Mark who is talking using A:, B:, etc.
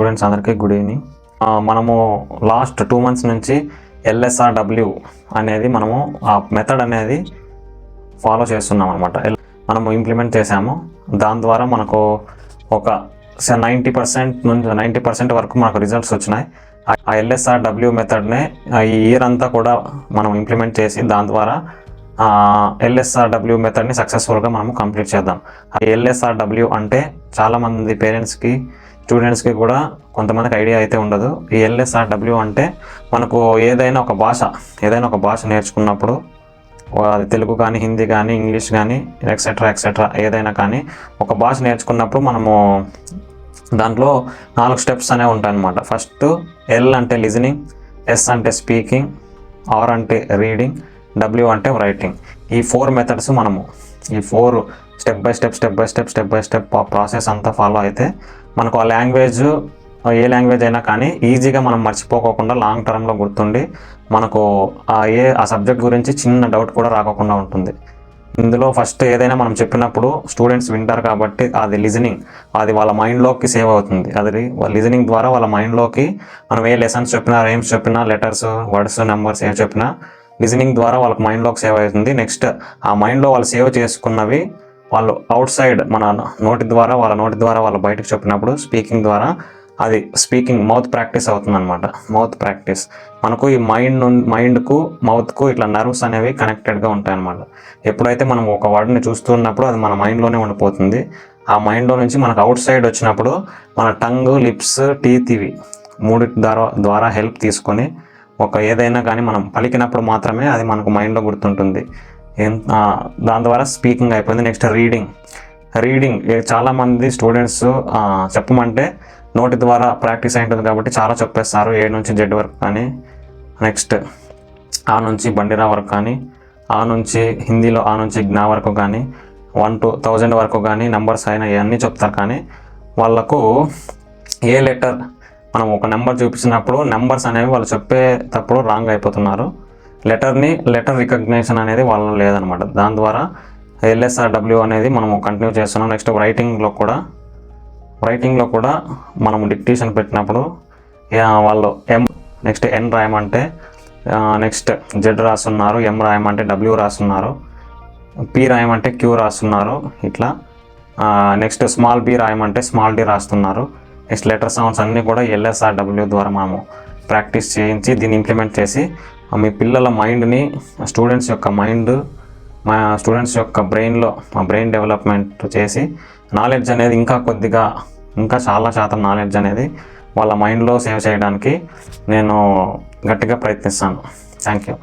A: Students అందరికీ good evening. మనము last 2 months నుంచి LSRW అనేది మనము ఆ మెథడ్ అనేది ఫాలో చేస్తున్నాం అనమాట. మనము ఇంప్లిమెంట్ చేసాము. దాని ద్వారా మనకు ఒక 90% వరకు మనకు రిజల్ట్స్ వచ్చినాయి. ఆ LSRW మెథడ్నే ఈ ఇయర్ అంతా కూడా మనం ఇంప్లిమెంట్ చేసి దాని ద్వారా LSRW మెథడ్ని సక్సెస్ఫుల్గా మనము కంప్లీట్ చేద్దాం. LSRW అంటే చాలామంది పేరెంట్స్కి స్టూడెంట్స్కి కూడా కొంతమందికి ఐడియా అయితే ఉండదు. ఈ LSRW అంటే మనకు ఏదైనా ఒక భాష నేర్చుకున్నప్పుడు, అది తెలుగు కానీ, హిందీ కానీ, ఇంగ్లీష్ కానీ, ఎక్సెట్రా ఏదైనా కానీ ఒక భాష నేర్చుకున్నప్పుడు మనము దాంట్లో 4 స్టెప్స్ అనేవి ఉంటాయన్నమాట. ఫస్ట్ L అంటే లిజనింగ్, S అంటే స్పీకింగ్, R అంటే రీడింగ్, W అంటే రైటింగ్. ఈ 4 మెథడ్స్ మనము ఈ 4 స్టెప్ బై స్టెప్ ప్రాసెస్ అంతా ఫాలో అయితే మనకు ఆ లాంగ్వేజ్ ఏ లాంగ్వేజ్ అయినా కానీ ఈజీగా మనం మర్చిపోకుండా లాంగ్ టర్మ్లో గుర్తుండి మనకు ఆ సబ్జెక్ట్ గురించి చిన్న డౌట్ కూడా రాకుండా ఉంటుంది. ఇందులో ఫస్ట్ ఏదైనా మనం చెప్పినప్పుడు స్టూడెంట్స్ వింటారు కాబట్టి అది లిజనింగ్, అది వాళ్ళ మైండ్లోకి సేవ్ అవుతుంది. అది లిజనింగ్ ద్వారా వాళ్ళ మైండ్లోకి మనం ఏ లెసన్స్ చెప్పినా, రేమ్స్ చెప్పినా, లెటర్స్, వర్డ్స్, నెంబర్స్ ఏం చెప్పినా లిజనింగ్ ద్వారా వాళ్ళకి మైండ్లోకి సేవ్ అవుతుంది. నెక్స్ట్ ఆ మైండ్లో వాళ్ళు సేవ్ చేసుకున్నవి వాళ్ళు అవుట్ సైడ్ మన నోటి ద్వారా వాళ్ళు బయటకు చెప్పినప్పుడు స్పీకింగ్ ద్వారా అది మౌత్ ప్రాక్టీస్ అవుతుంది అనమాట. మౌత్ ప్రాక్టీస్ మనకు ఈ మైండ్కు మౌత్కు ఇట్లా నర్వ్స్ అనేవి కనెక్టెడ్గా ఉంటాయి అనమాట. ఎప్పుడైతే మనం ఒక వర్డ్ని చూస్తున్నప్పుడు అది మన మైండ్లోనే ఉండిపోతుంది. ఆ మైండ్లో నుంచి మనకు అవుట్ సైడ్ వచ్చినప్పుడు మన టంగ్, లిప్స్, టీత్ ఇవి 3 ద్వారా హెల్ప్ తీసుకొని ఏదైనా కానీ మనం పలికినప్పుడు మాత్రమే అది మనకు మైండ్లో గుర్తుంటుంది. దాని ద్వారా స్పీకింగ్ అయిపోయింది. నెక్స్ట్ రీడింగ్ చాలామంది స్టూడెంట్స్ చెప్పమంటే నోటి ద్వారా ప్రాక్టీస్ అయింటుంది కాబట్టి చాలా చెప్పేస్తారు. A నుంచి Z వరకు కానీ, నెక్స్ట్ ఆ నుంచి బండిరా వరకు కానీ, ఆ నుంచి హిందీలో ఆ నుంచి జ్ఞా వరకు కానీ, 1 to 1000 వరకు కానీ నెంబర్స్ అయినా ఇవన్నీ చెప్తారు. కానీ వాళ్ళకు ఏ లెటర్ మనం ఒక నెంబర్ చూపించినప్పుడు నెంబర్స్ అనేవి వాళ్ళు చెప్పేటప్పుడు రాంగ్ అయిపోతున్నారు. లెటర్ రికగ్నిషన్ అనేది వాళ్ళలో లేదనమాట. దాని ద్వారా LSRW అనేది మనము కంటిన్యూ చేస్తున్నాం. నెక్స్ట్ రైటింగ్లో కూడా మనము డిక్టేషన్ పెట్టినప్పుడు వాళ్ళు నెక్స్ట్ N రాయమంటే నెక్స్ట్ Z రాస్తున్నారు, M రాయమంటే W రాస్తున్నారు, P రాయమంటే Q రాస్తున్నారు. ఇట్లా నెక్స్ట్ స్మాల్ b రాయమంటే స్మాల్ d రాస్తున్నారు. నెక్స్ట్ లెటర్ సౌండ్స్ అన్నీ కూడా LSRW ద్వారా మనము ప్రాక్టీస్ చేయించి దీన్ని ఇంప్లిమెంట్ చేసి మీ పిల్లల మైండ్ని స్టూడెంట్స్ యొక్క బ్రెయిన్ డెవలప్మెంట్ చేసి నాలెడ్జ్ అనేది ఇంకా చాలా శాతం నాలెడ్జ్ అనేది వాళ్ళ మైండ్లో సేవ్ చేయడానికి నేను గట్టిగా ప్రయత్నిస్తాను. Thank you.